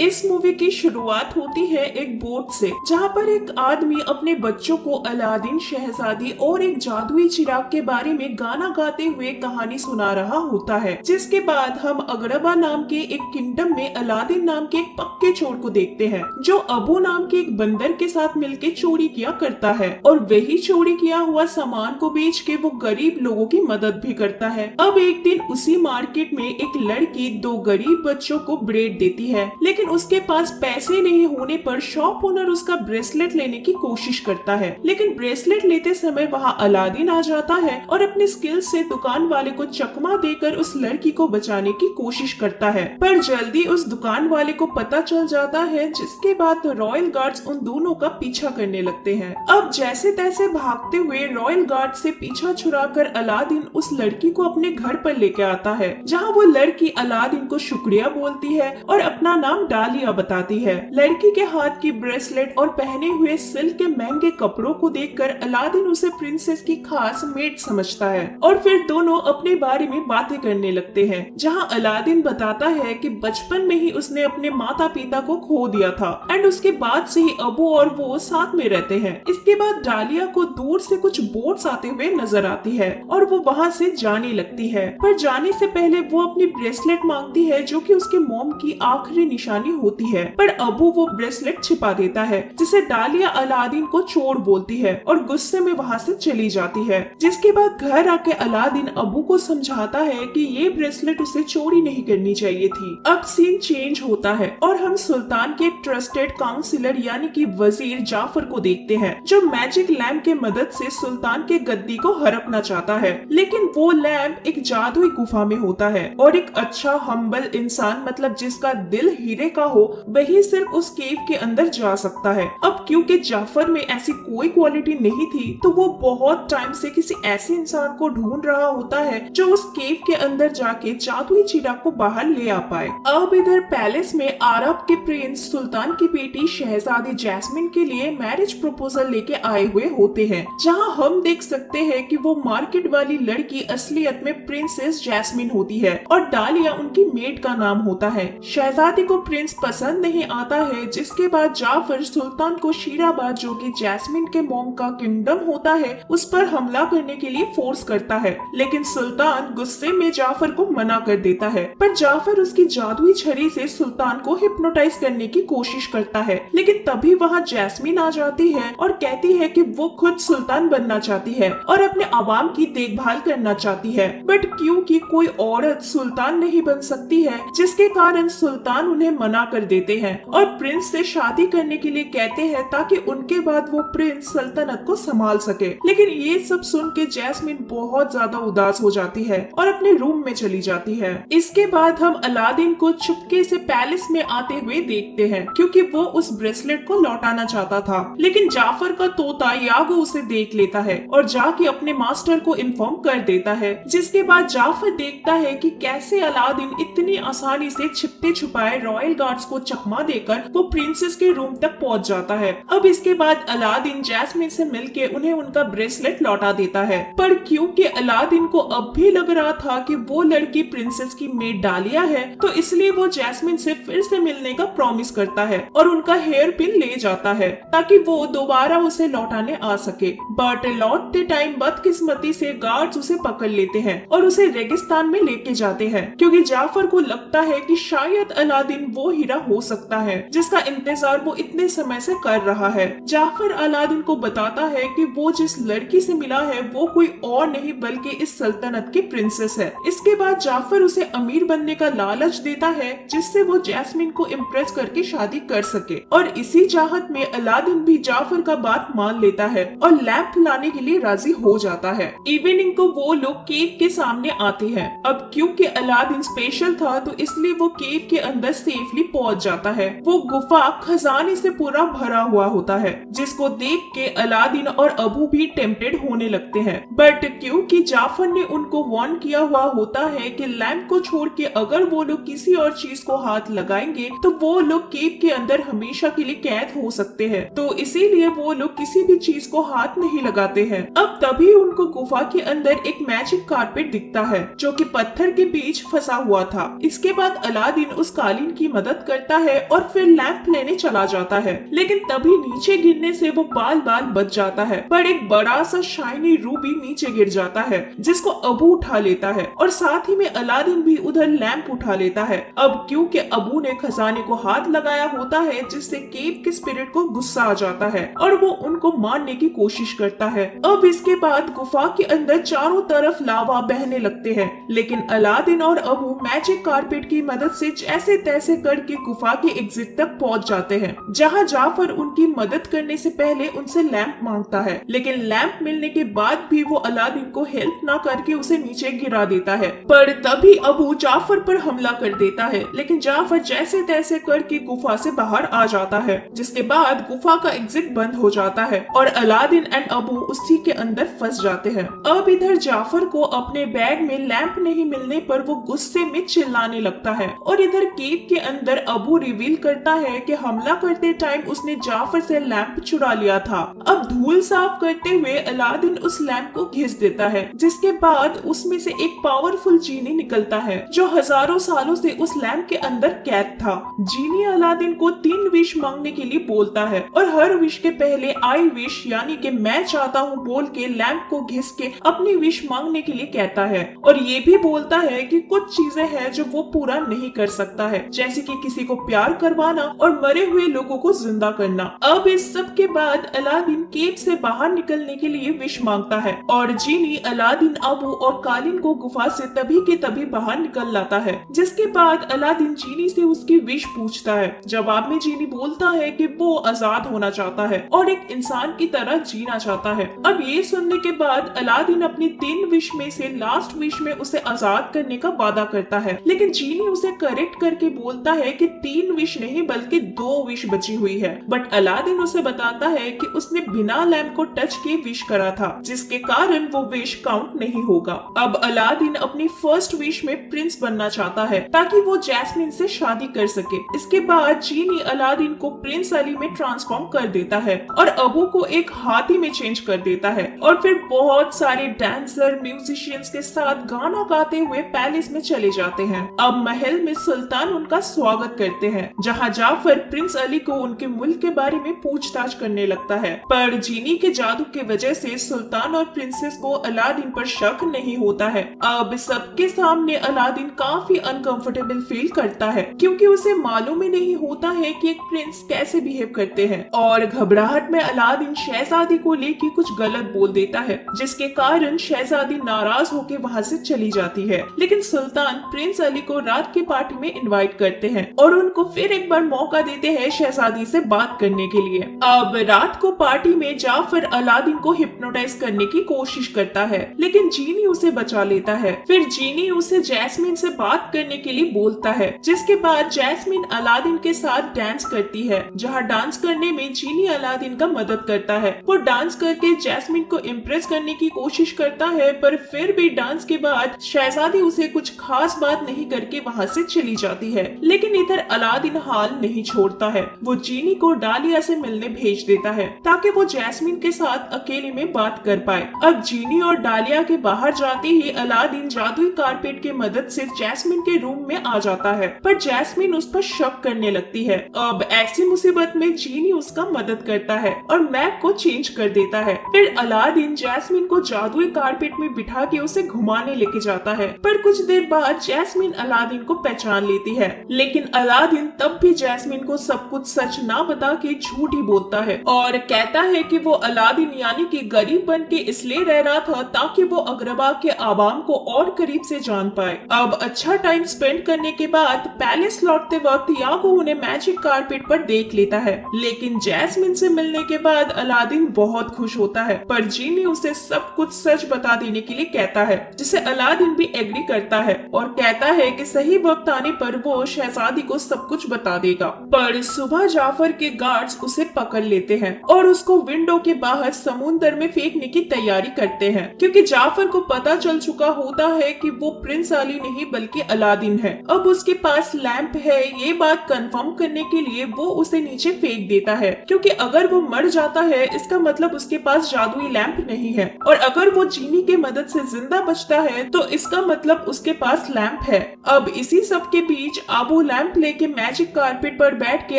इस मूवी की शुरुआत होती है एक बोट से, जहाँ पर एक आदमी अपने बच्चों को अलादीन, शहजादी और एक जादुई चिराग के बारे में गाना गाते हुए कहानी सुना रहा होता है। जिसके बाद हम अगरबा नाम के एक किंगडम में अलादीन नाम के एक पक्के चोर को देखते हैं, जो अबू नाम के एक बंदर के साथ मिलकर चोरी किया करता है और वही चोरी किया हुआ सामान को बेच के वो गरीब लोगों की मदद भी करता है। अब एक दिन उसी मार्केट में एक लड़की दो गरीब बच्चों को ब्रेड देती है, लेकिन उसके पास पैसे नहीं होने पर शॉप ओनर उसका ब्रेसलेट लेने की कोशिश करता है, लेकिन ब्रेसलेट लेते समय वहाँ अलादीन आ जाता है और अपने स्किल से दुकान वाले को चकमा देकर उस लड़की को बचाने की कोशिश करता है। पर जल्दी उस दुकान वाले को पता चल जाता है, जिसके बाद रॉयल गार्ड्स उन दोनों का पीछा करने लगते हैं। अब जैसे तैसे भागते हुए रॉयल गार्ड से पीछा छुड़ाकर अलादीन उस लड़की को अपने घर पर लेके आता है, जहाँ वो लड़की अलादीन को शुक्रिया बोलती है और अपना नाम डालिया बताती है। लड़की के हाथ की ब्रेसलेट और पहने हुए सिल्क के महंगे कपड़ों को देखकर अलादीन उसे प्रिंसेस की खास मेट समझता है और फिर दोनों अपने बारे में बातें करने लगते हैं, जहां अलादीन बताता है कि बचपन में ही उसने अपने माता पिता को खो दिया था एंड उसके बाद से ही अबू और वो साथ में रहते हैं। इसके बाद डालिया को दूर से कुछ बोट्स आते हुए नजर आती है और वो वहाँ से जाने लगती है, पर जाने से पहले वो अपनी ब्रेसलेट मांगती है, जो कि उसके मॉम की आखिरी निशानी होती है। पर अबू वो ब्रेसलेट छिपा देता है, जिसे डालिया अलादीन को चोर बोलती है और गुस्से में वहाँ से चली जाती है। जिसके बाद घर आके अलादीन अबू को समझाता है कि ये ब्रेसलेट उसे चोरी नहीं करनी चाहिए थी। अब सीन चेंज होता है और हम सुल्तान के एक ट्रस्टेड काउंसिलर यानी कि वजीर जाफर को देखते हैं, जो मैजिक लैम्प के मदद से सुल्तान के गद्दी को हड़पना चाहता है, लेकिन वो लैम्प एक जादुई गुफा में होता है और एक अच्छा हम्बल इंसान, मतलब जिसका दिल हीरे का हो, वही सिर्फ उस केव के अंदर जा सकता है। अब क्योंकि जाफर में ऐसी कोई क्वालिटी नहीं थी, तो वो बहुत टाइम से किसी ऐसे इंसान को ढूंढ रहा होता है जो उस केव के अंदर जाके जादुई चिराग को बाहर ले आ पाए। अब इधर पैलेस में अरब के प्रिंस सुल्तान की बेटी शहजादी जैस्मिन के लिए मैरिज प्रपोजल लेके आए हुए होते हैं, जहां हम देख सकते हैं कि वो मार्केट वाली लड़की असलियत में प्रिंसेस जैस्मिन होती है और डालिया उनकी मेड का नाम होता है। शहजादी को प्रिंस पसंद नहीं आता है, जिसके बाद जाफर सुल्तान को शीराबाद, जो कि जैस्मिन के मॉम का किंगडम होता है, उस पर हमला करने के लिए फोर्स करता है, लेकिन सुल्तान गुस्से में जाफर को मना कर देता है। पर जाफर उसकी जादुई छड़ी से सुल्तान को हिप्नोटाइज करने की कोशिश करता है, लेकिन तभी वहाँ जैस्मिन आ जाती है और कहती है कि वो खुद सुल्तान बनना चाहती है और अपने आवाम की देखभाल करना चाहती है, बट क्योंकि कोई औरत सुल्तान नहीं बन सकती है, जिसके कारण सुल्तान उन्हें मना कर देते हैं और प्रिंस से शादी करने के लिए कहते हैं, ताकि उनके बाद वो प्रिंस सल्तनत को संभाल सके। लेकिन ये सब सुन के जैस्मिन बहुत ज्यादा उदास हो जाती है और अपने रूम में चली जाती है। इसके बाद हम अलादीन को चुपके से पैलेस में आते हुए देखते हैं, क्योंकि वो उस ब्रेसलेट को लौटाना चाहता था, लेकिन जाफर का तोता यागो उसे देख लेता है और जाके अपने मास्टर को इन्फॉर्म कर देता है। जिसके बाद जाफर देखता है कि कैसे अलादीन इतनी आसानी से छिपते छुपाए रॉयल गार्ड्स को चकमा देकर वो प्रिंसेस के रूम तक पहुंच जाता है। अब इसके बाद अलादीन जैस्मिन से मिलके उन्हें उनका ब्रेसलेट लौटा देता है, पर क्योंकि अलादीन को अब भी लग रहा था कि वो लड़की प्रिंसेस की मेड डालिया है, तो इसलिए वो जैस्मिन से फिर से मिलने का प्रॉमिस करता है और उनका हेयर पिन ले जाता है, ताकि वो दोबारा उसे लौटाने आ सके। बट लौटते टाइम बदकिस्मती से गार्ड्स उसे पकड़ लेते हैं और उसे रेगिस्तान में लेके जाते हैं, क्योंकि जाफर को लगता है कि शायद अलादीन वो हीरा हो सकता है जिसका इंतजार वो इतने समय से कर रहा है। जाफर अलादीन को बताता है कि वो जिस लड़की से मिला है वो कोई और नहीं बल्कि इस सल्तनत की प्रिंसेस है। इसके बाद जाफर उसे अमीर बनने का लालच देता है, जिससे वो जैस्मिन को इम्प्रेस करके शादी कर सके, और इसी चाहत में अलादीन भी जाफर का बात मान लेता है और लैंप लाने के लिए राजी हो जाता है। इवनिंग को वो लोग केव के सामने आते हैं। अब क्योंकि अलादीन स्पेशल था, तो इसलिए वो केव के अंदर सेफली पहुंच जाता है। वो गुफा खजाने से पूरा भरा हुआ होता है, जिसको देख के अलादीन और अबू भी टेम्पटेड होने लगते हैं, बट क्योंकि जाफर ने उनको वार्न किया हुआ होता है कि लैंप को छोड़ के अगर वो लोग किसी और चीज को हाथ लगाएंगे तो वो लोग केव के अंदर हमेशा के लिए कैद हो सकते हैं, तो इसीलिए वो लोग किसी भी चीज को हाथ नहीं लगाते हैं। अब तभी उनको गुफा के अंदर एक मैजिक कारपेट दिखता है, जो कि पत्थर के बीच फंसा हुआ था। इसके बाद अलादीन उस कालीन की मदद मदद करता है और फिर लैंप लेने चला जाता है, लेकिन तभी नीचे गिरने से वो बाल बाल बच जाता है। पर एक बड़ा सा शाइनी रूबी नीचे गिर जाता है जिसको अबू उठा लेता है और साथ ही में अलादीन भी उधर लैंप उठा लेता है। अब क्योंकि अबू ने खजाने को हाथ लगाया होता है जिससे केव के स्पिरिट को गुस्सा आ जाता है और वो उनको मारने की कोशिश करता है। अब इसके बाद गुफा के अंदर चारों तरफ लावा बहने लगते हैं, लेकिन अलादीन और अबू मैजिक कारपेट की मदद से जैसे तैसे करके गुफा के एग्जिट तक पहुंच जाते हैं, जहां जाफर उनकी मदद करने से पहले उनसे लैंप मांगता है, लेकिन लैंप मिलने के बाद भी वो अलादीन को हेल्प ना करके उसे नीचे गिरा देता है। पर तभी अबू जाफर पर हमला कर देता है, लेकिन जाफर जैसे तैसे करके गुफा से बाहर आ जाता है, जिसके बाद गुफा का एग्जिट बंद हो जाता है और अलादीन एंड अबू उसी के अंदर फंस जाते हैं। अब इधर जाफर को अपने बैग में लैंप नहीं मिलने पर वो गुस्से में चिल्लाने लगता है और इधर केव के अंदर अबू रिवील करता है कि हमला करते टाइम उसने जाफर से लैंप चुरा लिया था। अब धूल साफ करते हुए अलादीन उस लैंप को घिस देता है, जिसके बाद उसमें से एक पावरफुल जीनी निकलता है जो हजारों सालों से उस लैंप के अंदर कैद था। जीनी अलादीन को 3 विश मांगने के लिए बोलता है और हर विश के पहले आई विश यानी कि मैं चाहता हूँ बोल के लैंप को घिस के अपनी विश मांगने के लिए कहता है और ये भी बोलता है कि कुछ चीजें हैं जो वो पूरा नहीं कर सकता है, जैसे कि किसी को प्यार करवाना और मरे हुए लोगों को जिंदा करना। अब इस सब के बाद अलादीन केव से बाहर निकलने के लिए विश मांगता है और जीनी अलादीन, अबू और कालीन को गुफा से तभी के तभी बाहर निकल लाता है, जिसके बाद अलादीन जीनी से उसकी विश पूछता है। जवाब में जीनी बोलता है कि वो आजाद होना चाहता है और एक इंसान की तरह जीना चाहता है। अब ये सुनने के बाद अलादीन अपनी 3 विश में से लास्ट विश में उसे आजाद करने का वादा करता है, लेकिन जीनी उसे करेक्ट करके बोलता है कि 3 विश नहीं बल्कि 2 विश बची हुई है। बट अलादीन उसे बताता है कि उसने बिना लैंप को टच के विश करा था, जिसके कारण वो विश काउंट नहीं होगा। अब अलादीन अपनी फर्स्ट विश में प्रिंस बनना चाहता है ताकि वो जैस्मिन से शादी कर सके। इसके बाद जीनी अलादीन को प्रिंस अली में ट्रांसफॉर्म कर देता है और अबू को एक हाथी में चेंज कर देता है और फिर बहुत सारे डांसर म्यूजिशियंस के साथ गाना गाते हुए पैलेस में चले जाते हैं। अब महल में सुल्तान उनका स्वागत करते हैं, जहां जाफर प्रिंस अली को उनके मुल्क के बारे में पूछताछ करने लगता है। पर जीनी के जादू की वजह से सुल्तान और प्रिंसेस को अलादीन पर शक नहीं होता है। अब सबके सामने अलादीन काफी अनकंफर्टेबल फील करता है, क्योंकि उसे मालूम ही नहीं होता है कि एक प्रिंस कैसे बिहेव करते हैं और घबराहट में अलादीन शहजादी को लेके कुछ गलत बोल देता है, जिसके कारण शहजादी नाराज होकर वहाँ से चली जाती है। लेकिन सुल्तान प्रिंस अली को रात की पार्टी में इनवाइट करते हैं और उनको फिर एक बार मौका देते हैं शहजादी से बात करने के लिए। अब रात को पार्टी में जाफर अलादीन को हिप्नोटाइज करने की कोशिश करता है, लेकिन जीनी उसे बचा लेता है। फिर जीनी उसे जैस्मिन से बात करने के लिए बोलता है, जिसके बाद जैस्मिन अलादीन के साथ डांस करती है, जहाँ डांस करने में जीनी अलादीन का मदद करता है। वो डांस करके जैस्मिन को इम्प्रेस करने की कोशिश करता है, पर फिर भी डांस के बाद शहजादी उसे कुछ खास बात नहीं करके वहाँ से चली जाती है। लेकिन इधर अलादीन हाल नहीं छोड़ता है, वो जीनी को डालिया से मिलने भेज देता है ताकि वो जैस्मिन के साथ अकेले में बात कर पाए। अब जीनी और डालिया के बाहर जाते ही अलादीन जादुई कारपेट की मदद से जैस्मिन के रूम में आ जाता है, पर जैस्मिन उस पर शक करने लगती है। अब ऐसी मुसीबत में जीनी उसका मदद करता है और मैप को चेंज कर देता है। फिर अलादीन जैस्मिन को जादुई कारपेट में बिठा के उसे घुमाने लेके जाता है, पर कुछ देर बाद जैस्मिन अलादीन को पहचान लेती है, लेकिन अलादीन तब भी जैस्मिन को सब कुछ सच ना बता के झूठ ही बोलता है और कहता है कि वो अलादीन यानी कि गरीब बन के इसलिए रह रहा था ताकि वो अग्रबा के आवाम को और करीब से जान पाए। अब अच्छा टाइम स्पेंड करने के बाद पैलेस लौटते वक्त यागो उन्हें मैजिक कारपेट पर देख लेता है, लेकिन जैस्मिन से मिलने के बाद अलादीन बहुत खुश होता है, पर जीनी उसे सब कुछ सच बता देने के लिए कहता है, जिसे अलादीन भी एग्री करता है और कहता है कि सही वक्त आने पर वो शहजादी को सब कुछ बता देगा। पर सुबह जाफर के गार्ड्स उसे पकड़ लेते हैं और उसको विंडो के बाहर समुद्र में फेंकने की तैयारी करते हैं, क्योंकि जाफर को पता चल चुका होता है कि वो प्रिंस अली नहीं बल्कि अलादीन है। अब उसके पास लैंप है, ये बात कंफर्म करने के लिए वो उसे नीचे फेंक देता है, क्योंकि अगर वो मर जाता है इसका मतलब उसके पास जादुई लैंप नहीं है, और अगर वो जीनी के मदद से जिंदा बचता है तो इसका मतलब उसके पास लैंप है। अब इसी सब के बीच आबू लैंप लैंप लेके मैजिक कारपेट पर बैठ के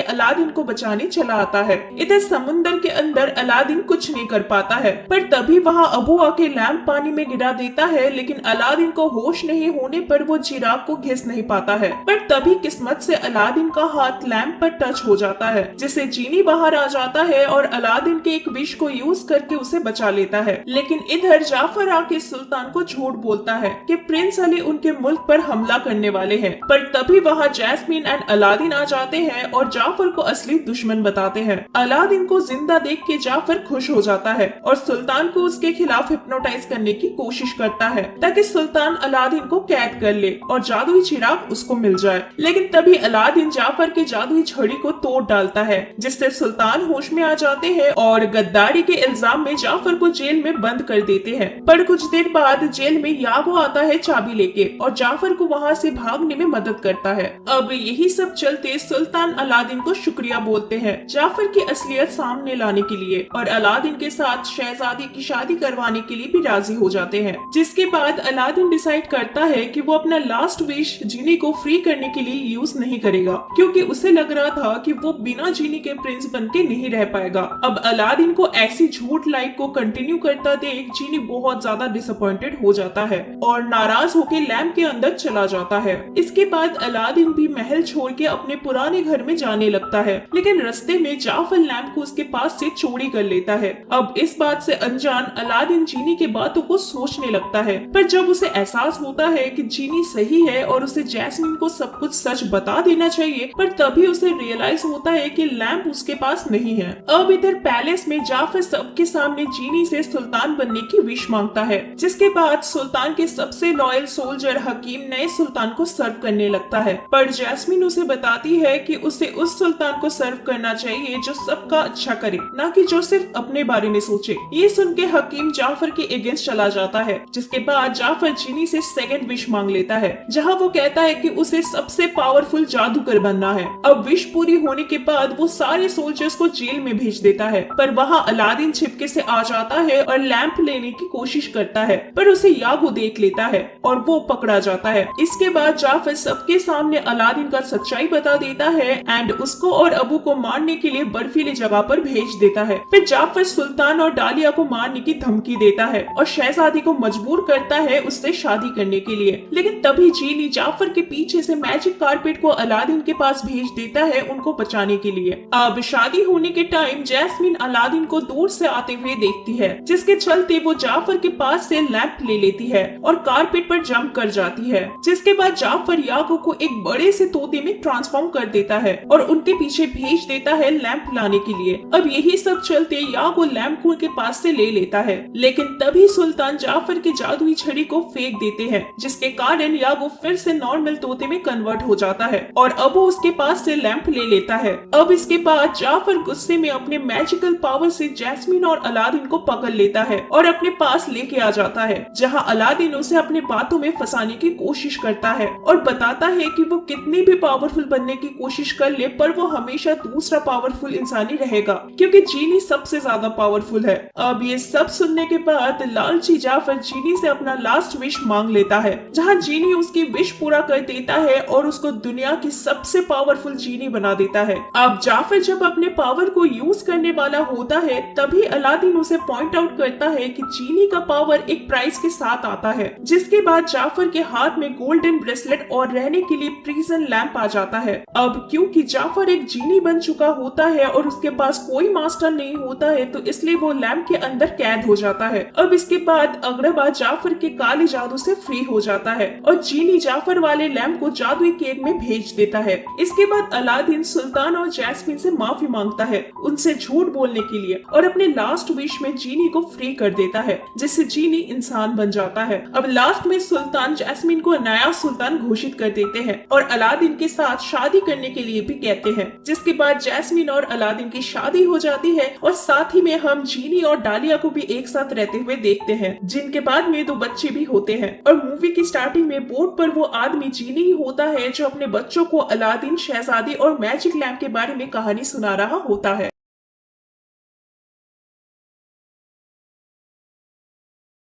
अलादीन को बचाने चला आता है। इधर समुंदर के अंदर अलादीन कुछ नहीं कर पाता है, पर तभी वहाँ अबू आके लैंप पानी में गिरा देता है, लेकिन अलादीन को होश नहीं होने पर वो चिराग को घिस नहीं पाता है। पर तभी किस्मत से अलादीन का हाथ लैंप पर टच हो जाता है, जिससे जीनी बाहर आ जाता है और अलादीन के एक विश को यूज करके उसे बचा लेता है। लेकिन इधर जाफर आके सुल्तान को झूठ बोलता है कि प्रिंस अली उनके मुल्क पर हमला करने वाले हैं। पर तभी वहाँ जैस्मीन एंड अलादीन आ जाते हैं और जाफर को असली दुश्मन बताते हैं। अलादीन को जिंदा देख के जाफर खुश हो जाता है और सुल्तान को उसके खिलाफ हिप्नोटाइज करने की कोशिश करता है ताकि सुल्तान अलादीन को कैद कर ले और जादुई चिराग उसको मिल जाए। लेकिन तभी अलादीन जाफर के जादुई छड़ी को तोड़ डालता है, जिससे सुल्तान होश में आ जाते हैं और गद्दारी के इल्जाम में जाफर को जेल में बंद कर देते हैं। पर कुछ देर बाद जेल में यागो आता है चाबी लेके और जाफर को वहाँ से भागने में मदद करता है। अब यही सब चलते सुल्तान अलादीन को शुक्रिया बोलते हैं जाफर की असलियत सामने लाने के लिए और अलादीन के साथ शहजादी की शादी करवाने के लिए भी राजी हो जाते हैं। जिसके बाद अलादीन डिसाइड करता है कि वो अपना लास्ट विश जीनी को फ्री करने के लिए यूज नहीं करेगा, क्योंकि उसे लग रहा था कि वो बिना जीनी के प्रिंस बनके नहीं रह पाएगा। अब अलादीन को ऐसी झूठ लाइफ को कंटिन्यू करता देख जीनी बहुत ज्यादा डिसअपॉइंटेड हो जाता है और नाराज होकर लैंप के अंदर चला जाता है। इसके बाद अलादीन भी महल छोड़ के अपने पुराने घर में जाने लगता है, लेकिन रास्ते में जाफर लैंप को उसके पास से चोरी कर लेता है। अब इस बात से अनजान अलादीन जीनी के बातों को सोचने लगता है, पर जब उसे एहसास होता है कि जीनी सही है और उसे जैस्मीन को सब कुछ सच बता देना चाहिए, पर तभी उसे रियलाइज होता है कि लैंप उसके पास नहीं है। अब इधर पैलेस में जाफर सबके सामने जीनी से सुल्तान बनने की विश मांगता है, जिसके बाद सुल्तान के सबसे लॉयल सोल्जर हकीम नए सुल्तान को सर्व करने लगता है। पर जैस्मीन उसे बताती है कि उसे उस सुल्तान को सर्व करना चाहिए जो सबका अच्छा करे, न कि जो सिर्फ अपने बारे में सोचे। ये सुन के हकीम जाफर के अगेंस्ट चला जाता है, जिसके बाद जाफर जीनी से सेकंड विश मांग लेता है, जहां वो कहता है कि उसे सबसे पावरफुल जादूगर बनना है। अब विश पूरी होने के बाद वो सारे सोल्जर्स को जेल में भेज देता है, पर वहाँ अलादीन छिपके से आ जाता है और लैंप लेने की कोशिश करता है, पर उसे यागो देख लेता है और वो पकड़ा जाता है। इसके बाद जाफर सबके सामने अलादीन का सच्चाई बता देता है एंड उसको और अबू को मारने के लिए बर्फीली जगह पर भेज देता है। फिर जाफर सुल्तान और डालिया को मारने की धमकी देता है और शहजादी को मजबूर करता है उससे शादी करने के लिए। लेकिन तभी जीनी जाफर के पीछे से मैजिक कारपेट को अलादीन के पास भेज देता है उनको बचाने के लिए। अब शादी होने के टाइम जैस्मीन अलादीन को दूर से आते हुए देखती है, जिसके चलते वो जाफर के पास से लैंप ले लेती है और कारपेट पर जंप कर जाती है। जिसके बाद जाफर यागो को एक बड़े से तोते में ट्रांसफॉर्म कर देता है और उनके पीछे भेज देता है लैंप लाने के लिए। अब यही सब चलते यागो लैंप को उनके पास से ले लेता है, लेकिन तभी सुल्तान जाफर की जादुई छड़ी को फेंक देते हैं, जिसके कारण यागो फिर से नॉर्मल तोते में कन्वर्ट हो जाता है और अबू उसके पास से लैंप ले लेता है। अब इसके बाद जाफर गुस्से में अपने मैजिकल पावर से जैस्मीन और अलादीन को पकड़ लेता है और अपने पास लेके आ जाता है, जहां अलादीन उसे अपने बातों में फंसाने की कोशिश करता है और बताता है कि वो कितनी भी पावरफुल बनने की कोशिश कर ले, पर वो हमेशा दूसरा पावरफुल इंसान ही रहेगा, क्योंकि जीनी सबसे ज्यादा पावरफुल है। अब ये सब सुनने के बाद लालची जाफर जीनी से अपना लास्ट विश मांग लेता है, जहां जीनी उसकी विश पूरा कर देता है और उसको दुनिया की सबसे पावरफुल जीनी बना देता है। अब जाफर जब अपने पावर को यूज करने वाला होता है, तभी अलादीन उसे पॉइंट आउट करता है कि जीनी का पावर एक प्राइस के साथ आता है। जिसके बाद जाफर के हाथ में गोल्डन ब्रेसलेट और रहने के लिए प्रिजन लैंप आ जाता है। अब क्योंकि जाफर एक जीनी बन चुका होता है और उसके पास कोई मास्टर नहीं होता है, तो इसलिए वो लैंप के अंदर कैद हो जाता है। अब इसके बाद अगरबा जाफर के काले जादू से फ्री हो जाता है और जीनी जाफर वाले लैंप को जादुई केक में भेज देता है। इसके बाद अलादीन सुल्तान और जैस्मीन से माफी मांगता है उनसे झूठ बोलने के लिए और अपने लास्ट विश में जीनी को फ्री कर देता है, जिससे जीनी इंसान बन जाता है। अब लास्ट में सुल्तान जैस्मीन को नया सुल्तान घोषित कर देते हैं और अलादीन के साथ शादी करने के लिए भी कहते हैं। जिसके बाद जैस्मीन और अलादीन की शादी हो जाती है और साथ ही में हम जीनी और डालिया को भी एक साथ रहते हुए देखते हैं, जिनके बाद में 2 बच्चे भी होते हैं। और मूवी की स्टार्टिंग में बोर्ड पर वो आदमी जीनी ही होता है जो अपने बच्चों को अलादीन, शहजादी और मैजिक लैंप के बारे में कहानी सुना रहा होता है।